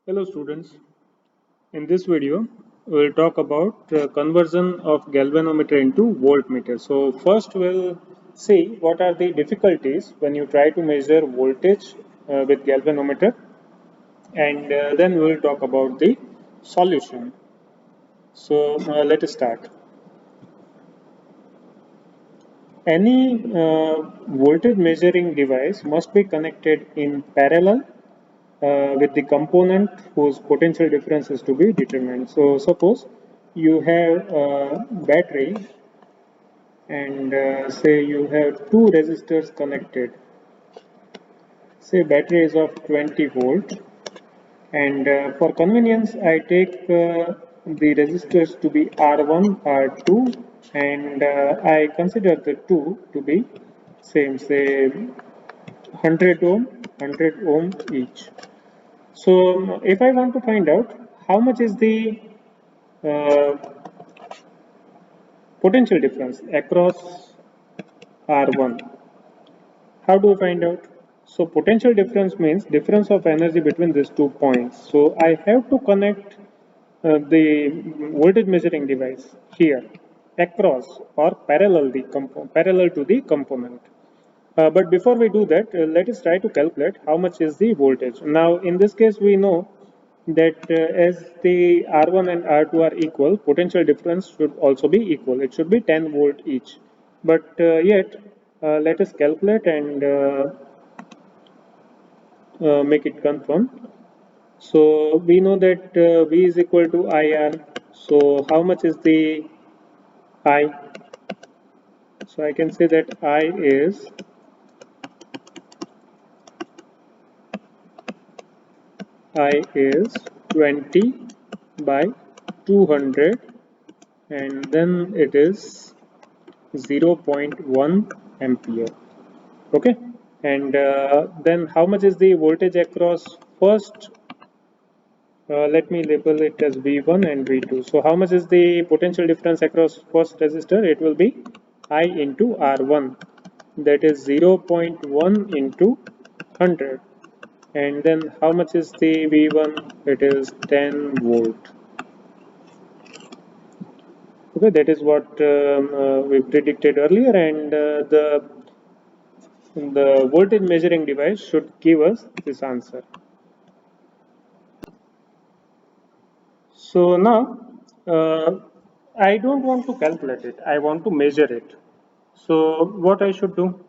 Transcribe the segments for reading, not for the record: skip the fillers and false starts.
Hello students, in this video we will talk about conversion of galvanometer into voltmeter. So first we'll see what are the difficulties when you try to measure voltage with galvanometer, and then we will talk about the solution. So let us start. Any voltage measuring device must be connected in parallel with the component whose potential difference is to be determined. So suppose you have a battery and say you have two resistors connected. Say battery is of 20 volt, and for convenience I take the resistors to be R1, R2, and I consider the two to be same, say 100 ohm, 100 ohm each. So if I want to find out how much is the uh, potential difference across R1, how do we find out? So potential difference means difference of energy between these 2 points. So I have to connect the voltage measuring device here across or parallel to the component. But before we do that, let us try to calculate how much is the voltage. Now, in this case, we know that as the R1 and R2 are equal, potential difference should also be equal. It should be 10 volt each. But yet, let us calculate and make it confirm. So we know that V is equal to IR. So how much is the I? So I can say that I is 20 by 200, and then it is 0.1 ampere. Okay, and then how much is the voltage across first? Let me label it as V1 and V2. So how much is the potential difference across first resistor? It will be I into R1, that is 0.1 into 100. And then how much is the V1? It is 10 volt. Okay, that is what we predicted earlier, and the voltage measuring device should give us this answer. So now I don't want to calculate it, I want to measure it. So what I should do?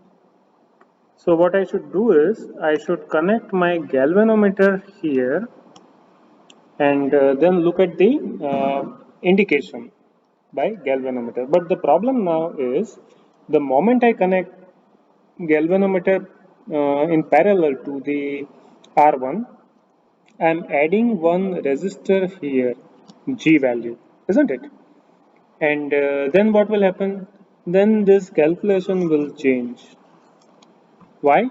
So what I should do is I should connect my galvanometer here and then look at the indication by galvanometer. But the problem now is the moment I connect galvanometer in parallel to the R1, I am adding one resistor here, G value, isn't it? And then what will happen? Then this calculation will change. Why?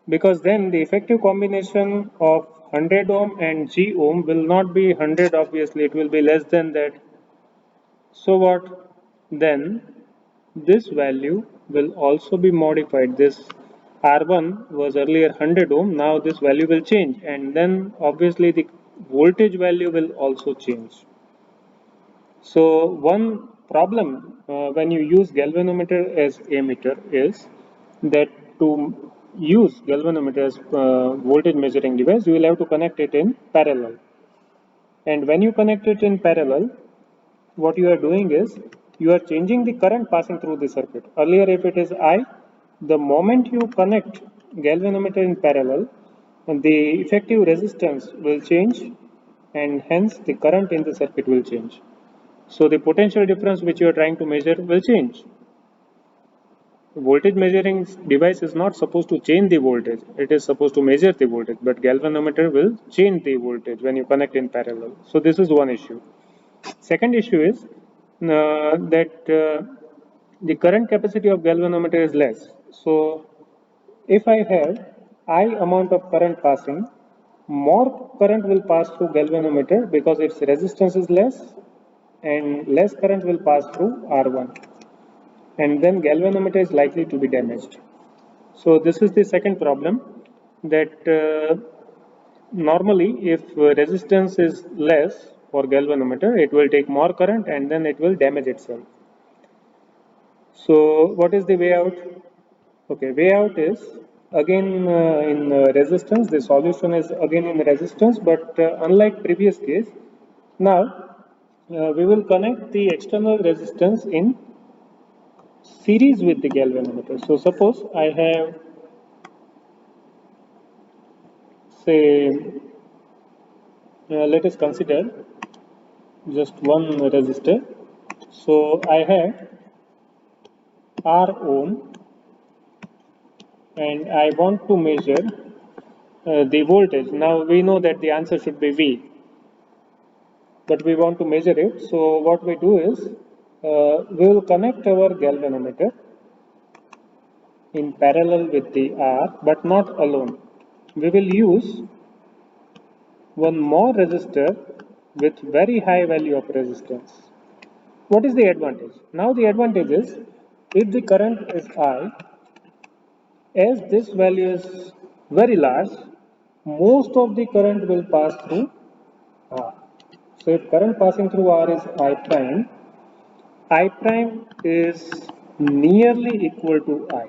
Because then the effective combination of 100 ohm and G ohm will not be 100, obviously, it will be less than that. So what? Then this value will also be modified. This R1 was earlier 100 ohm, now this value will change, and then obviously the voltage value will also change. So one problem when you use galvanometer as ammeter is that to use galvanometer as voltage measuring device, you will have to connect it in parallel. And when you connect it in parallel, what you are doing is you are changing the current passing through the circuit. Earlier, if it is I, the moment you connect galvanometer in parallel, the effective resistance will change, and hence the current in the circuit will change. So the potential difference which you are trying to measure will change. Voltage measuring device is not supposed to change the voltage, it is supposed to measure the voltage, but galvanometer will change the voltage when you connect in parallel. So this is one issue. Second issue is that the current capacity of galvanometer is less. So if I have I amount of current passing, more current will pass through galvanometer because its resistance is less, and less current will pass through R1, and then galvanometer is likely to be damaged. So this is the second problem, that normally if resistance is less for galvanometer, it will take more current and then it will damage itself. So what is the way out? Okay, way out is again in resistance. The solution is again in resistance, but unlike previous case, now we will connect the external resistance in series with the galvanometer. So suppose I have, say, let us consider just one resistor. So I have R ohm and I want to measure the voltage. Now we know that the answer should be V, but we want to measure it. So what we do is we will connect our galvanometer in parallel with the R, but not alone. We will use one more resistor with very high value of resistance. What is the advantage? Now the advantage is if the current is I, as this value is very large, most of the current will pass through R. So if current passing through R is I prime is nearly equal to I.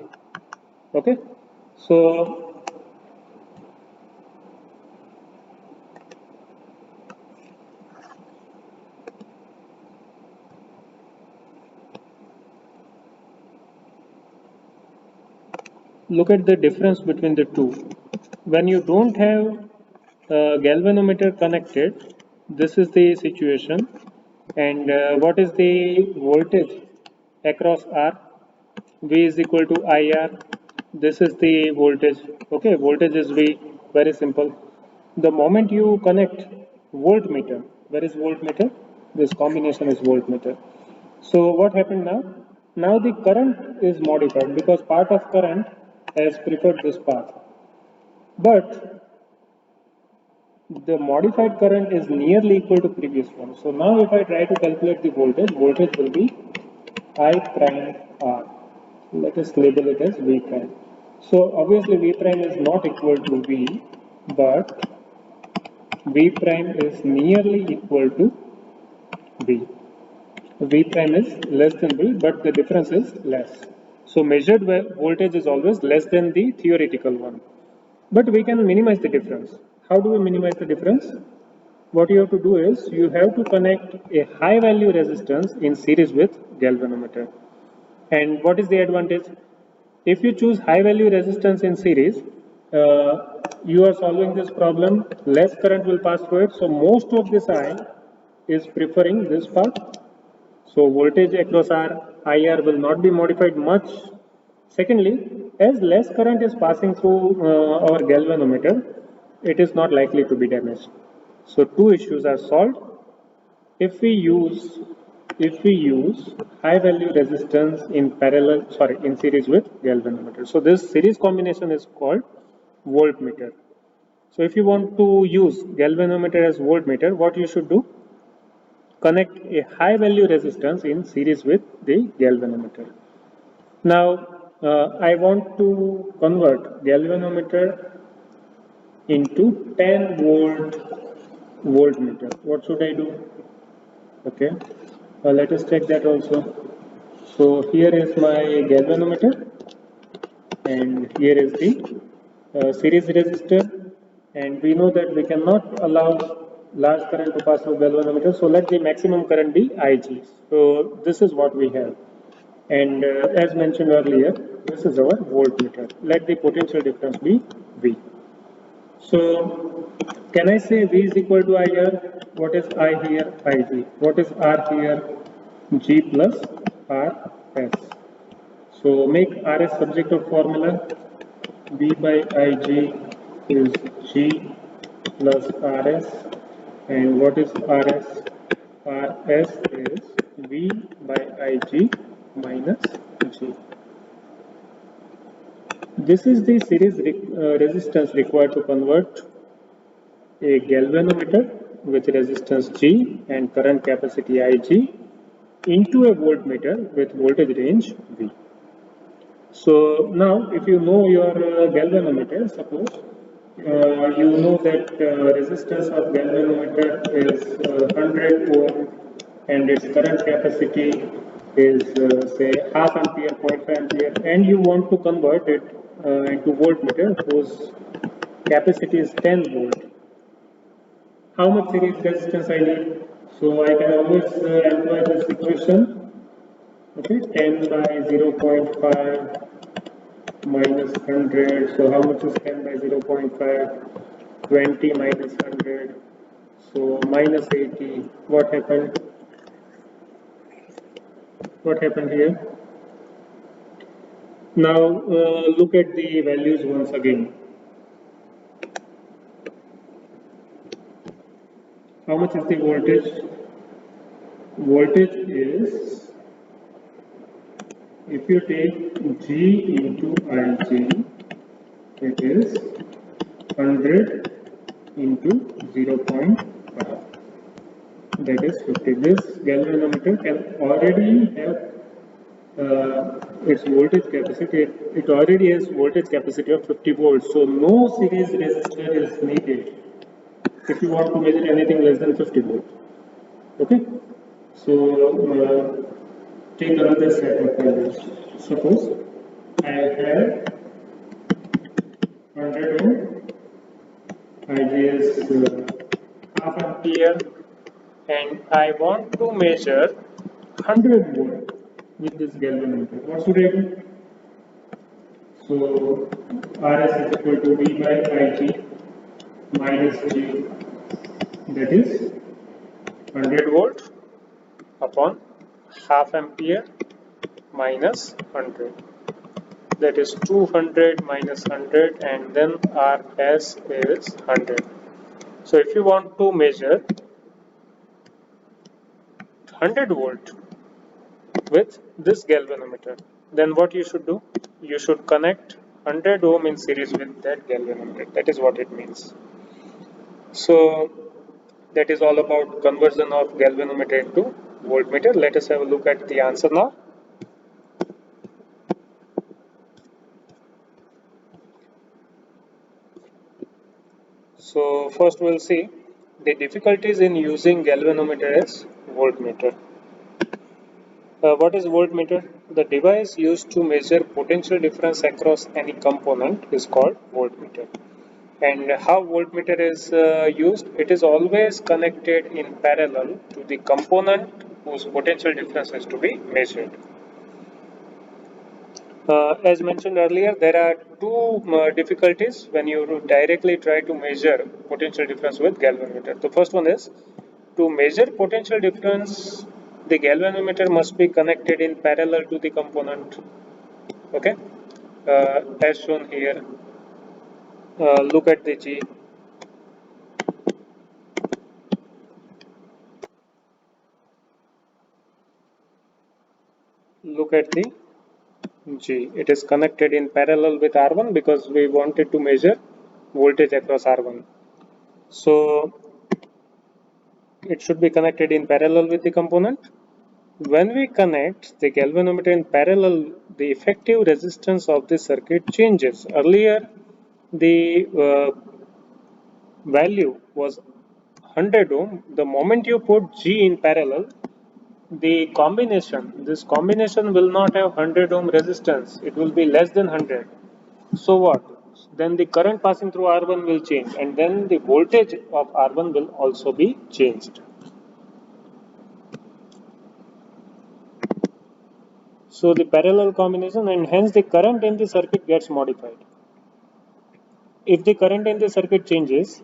Okay, so look at the difference between the two. When you don't have a galvanometer connected, this is the situation. And what is the voltage across R? V is equal to IR. This is the voltage. Okay, voltage is V. Very simple. The moment you connect voltmeter, where is voltmeter? This combination is voltmeter. So what happened now? Now the current is modified because part of current has preferred this path. But the modified current is nearly equal to previous one. So now if I try to calculate the voltage, voltage will be I prime R. Let us label it as V prime. So obviously V prime is not equal to V, but V prime is nearly equal to V. V prime is less than V, but the difference is less. So measured voltage is always less than the theoretical one. But we can minimize the difference. How do we minimize the difference? What you have to do is you have to connect a high value resistance in series with galvanometer. And what is the advantage? If you choose high value resistance in series, you are solving this problem, less current will pass through it. So most of this I is preferring this path. So voltage across R, IR will not be modified much. Secondly, as less current is passing through our galvanometer, it is not likely to be damaged. So two issues are solved. If we use high value resistance in series with galvanometer. So this series combination is called voltmeter. So if you want to use galvanometer as voltmeter, what you should do? Connect a high value resistance in series with the galvanometer. Now I want to convert galvanometer into 10 volt voltmeter. What should I do? Okay, let us check that also. So here is my galvanometer and here is the series resistor, and we know that we cannot allow large current to pass through galvanometer, so let the maximum current be Ig. So this is what we have, and as mentioned earlier, this is our voltmeter. Let the potential difference be V. So can I say V is equal to IR? What is I here? Ig. What is R here? G plus RS. So make RS subject of formula. V by Ig is G plus RS. And what is RS? RS is V by Ig minus G. This is the series resistance required to convert a galvanometer with resistance G and current capacity Ig into a voltmeter with voltage range V. So now if you know your galvanometer, suppose You know that resistance of galvanometer is 100 ohm and its current capacity is say half ampere, 0.5 ampere, and you want to convert it into voltmeter whose capacity is 10 volt. How much series resistance I need? So I can always employ this equation. Okay, 10 by 0.5 minus 100. So how much is 10 by 0.5? 20 minus 100. So minus 80. What happened? What happened here? Now look at the values once again. How much is the voltage? Voltage is, if you take G into Ig, it is 100 into 0.5. That is 50. This galvanometer can already have its voltage capacity. It already has voltage capacity of 50 volts. So no series resistor is needed if you want to measure anything less than 50 volts. Okay. So take another set of values. Suppose I have 100 ohm, Ig is half ampere, and I want to measure 100 volt with this galvanometer. What should I do? So Rs is equal to V by Ig minus G, that is 100 volt upon half ampere minus 100. That is 200 minus 100, and then Rs is 100. So if you want to measure 100 volt with this galvanometer, then what you should do? You should connect 100 ohm in series with that galvanometer. That is what it means. So that is all about conversion of galvanometer into voltmeter. Let us have a look at the answer now. So first we'll see the difficulties in using galvanometer as voltmeter. What is voltmeter? The device used to measure potential difference across any component is called voltmeter. And how voltmeter is used? It is always connected in parallel to the component whose potential difference is to be measured. As mentioned earlier, there are two difficulties when you directly try to measure potential difference with galvanometer. The first one is to measure potential difference, the galvanometer must be connected in parallel to the component. Okay, as shown here. Look at the G. Look at the G. It is connected in parallel with R1 because we wanted to measure voltage across R1. So it should be connected in parallel with the component. When we connect the galvanometer in parallel, the effective resistance of the circuit changes. Earlier, the value was 100 ohm. The moment you put G in parallel, this combination will not have 100 ohm resistance. It will be less than 100. So what? Then the current passing through R1 will change, and then the voltage of R1 will also be changed. So the parallel combination, and hence the current in the circuit gets modified. If the current in the circuit changes,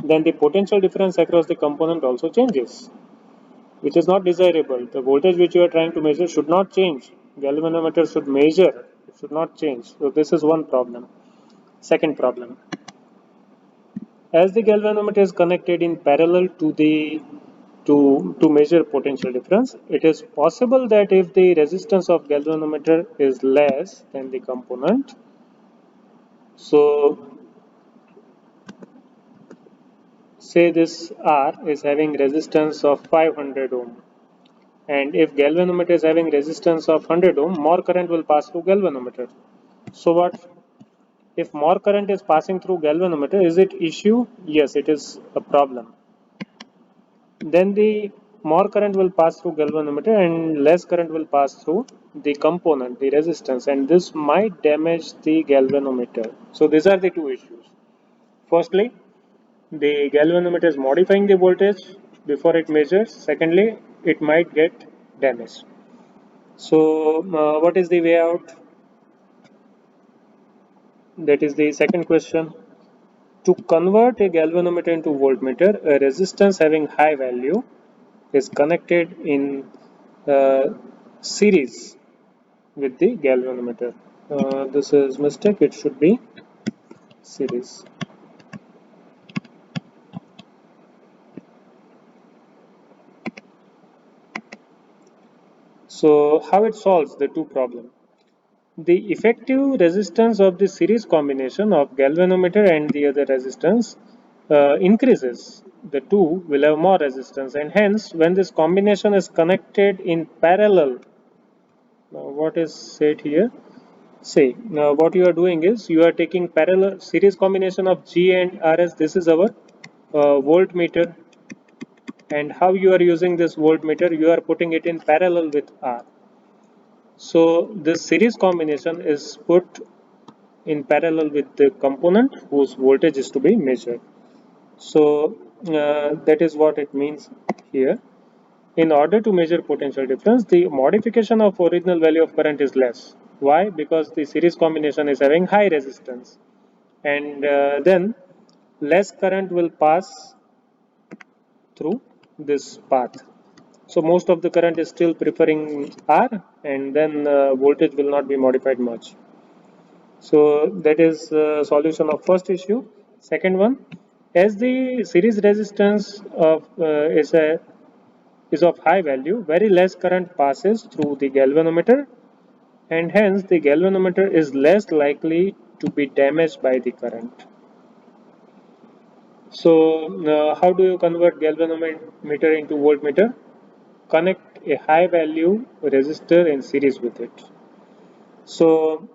then the potential difference across the component also changes, which is not desirable. The voltage which you are trying to measure should not change. Galvanometer should measure, it should not change. So this is one problem. Second problem. As the galvanometer is connected in parallel to the to measure potential difference, it is possible that if the resistance of galvanometer is less than the component, so say this R is having resistance of 500 ohm, and if galvanometer is having resistance of 100 ohm, more current will pass through galvanometer. So what? if more current is passing through galvanometer, is it issue? Yes, it is a problem. Then the more current will pass through galvanometer and less current will pass through the component, the resistance, and this might damage the galvanometer. So these are the two issues. Firstly, the galvanometer is modifying the voltage before it measures. Secondly, it might get damaged. So what is the way out? That is the second question. To convert a galvanometer into voltmeter, a resistance having high value is connected in series with the galvanometer. This is mistake, it should be series. So how it solves the two problems? The effective resistance of the series combination of galvanometer and the other resistance increases. The two will have more resistance, and hence when this combination is connected in parallel, what is said here? Say, now what you are doing is you are taking parallel series combination of G and RS. This is our voltmeter, and how you are using this voltmeter? You are putting it in parallel with R. So this series combination is put in parallel with the component whose voltage is to be measured. So that is what it means here. In order to measure potential difference, the modification of original value of current is less. Why? Because the series combination is having high resistance, and then less current will pass through this path. So most of the current is still preferring R, and then voltage will not be modified much. So that is solution of first issue. Second one, as the series resistance of is of high value, very less current passes through the galvanometer, and hence the galvanometer is less likely to be damaged by the current. So how do you convert galvanometer into voltmeter? Connect a high value resistor in series with it. So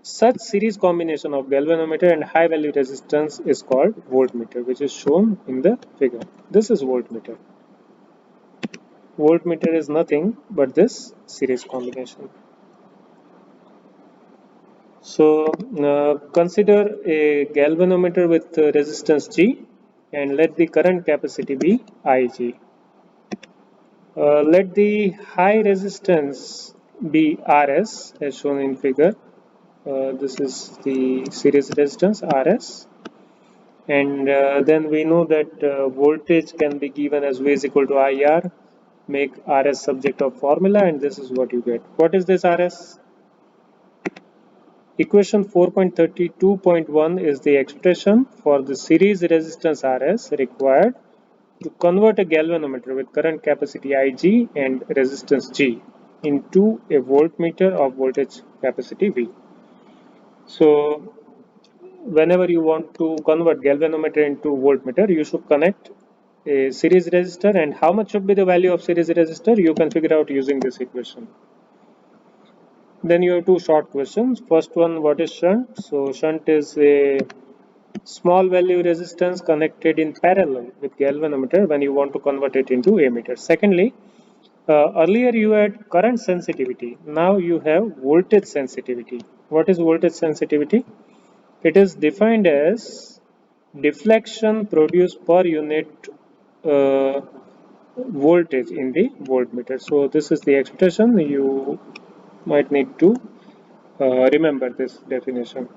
such series combination of galvanometer and high value resistance is called voltmeter, which is shown in the figure. This is voltmeter. Voltmeter is nothing but this series combination. So consider a galvanometer with resistance G and let the current capacity be Ig. Let the high resistance be Rs as shown in figure. This is the series resistance Rs, and then we know that voltage can be given as V is equal to IR. Make Rs subject of formula, and this is what you get. What is this Rs? Equation 4.32.1 is the expression for the series resistance Rs required to convert a galvanometer with current capacity Ig and resistance G into a voltmeter of voltage capacity V. So whenever you want to convert galvanometer into voltmeter, you should connect a series resistor, and how much should be the value of series resistor? You can figure out using this equation. Then you have two short questions. First one, what is shunt? So shunt is a small value resistance connected in parallel with galvanometer when you want to convert it into ammeter. Secondly, earlier you had current sensitivity. Now you have voltage sensitivity. What is voltage sensitivity? It is defined as deflection produced per unit uh, voltage in the voltmeter. So this is the expression. You might need to remember this definition.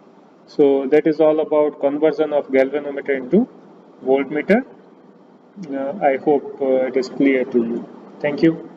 So that is all about conversion of galvanometer into voltmeter. I hope it is clear to you. Thank you.